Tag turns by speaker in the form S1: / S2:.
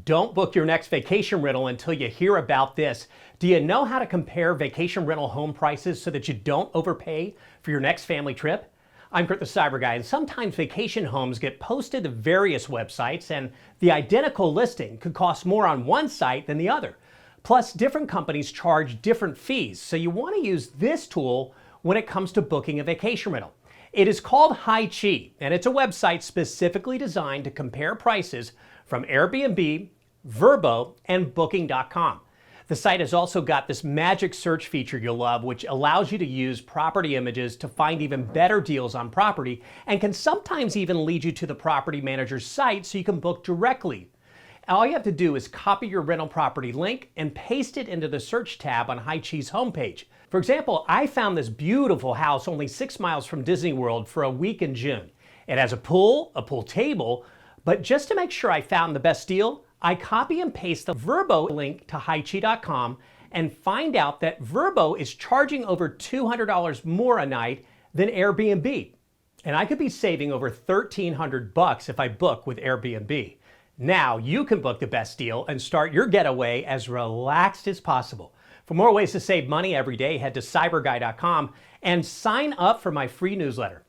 S1: Don't book your next vacation rental until you hear about this. Do you know how to compare vacation rental home prices so that you don't overpay for your next family trip? I'm Kurt the CyberGuy, and sometimes vacation homes get posted to various websites, and the identical listing could cost more on one site than the other. Plus, different companies charge different fees, so you want to use this tool when it comes to booking a vacation rental. It is called HiChi, and it's a website specifically designed to compare prices from Airbnb, Vrbo, and Booking.com. The site has also got this magic search feature you'll love, which allows you to use property images to find even better deals on property, and can sometimes even lead you to the property manager's site so you can book directly. All you have to do is copy your rental property link and paste it into the search tab on HiChi's homepage. For example, I found this beautiful house only 6 miles from Disney World for a week in June. It has a pool table, but just to make sure I found the best deal, I copy and paste the Vrbo link to HiChi.com and find out that Vrbo is charging over $200 more a night than Airbnb. And I could be saving over $1,300 if I book with Airbnb. Now you can book the best deal and start your getaway as relaxed as possible. For more ways to save money every day, head to cyberguy.com and sign up for my free newsletter.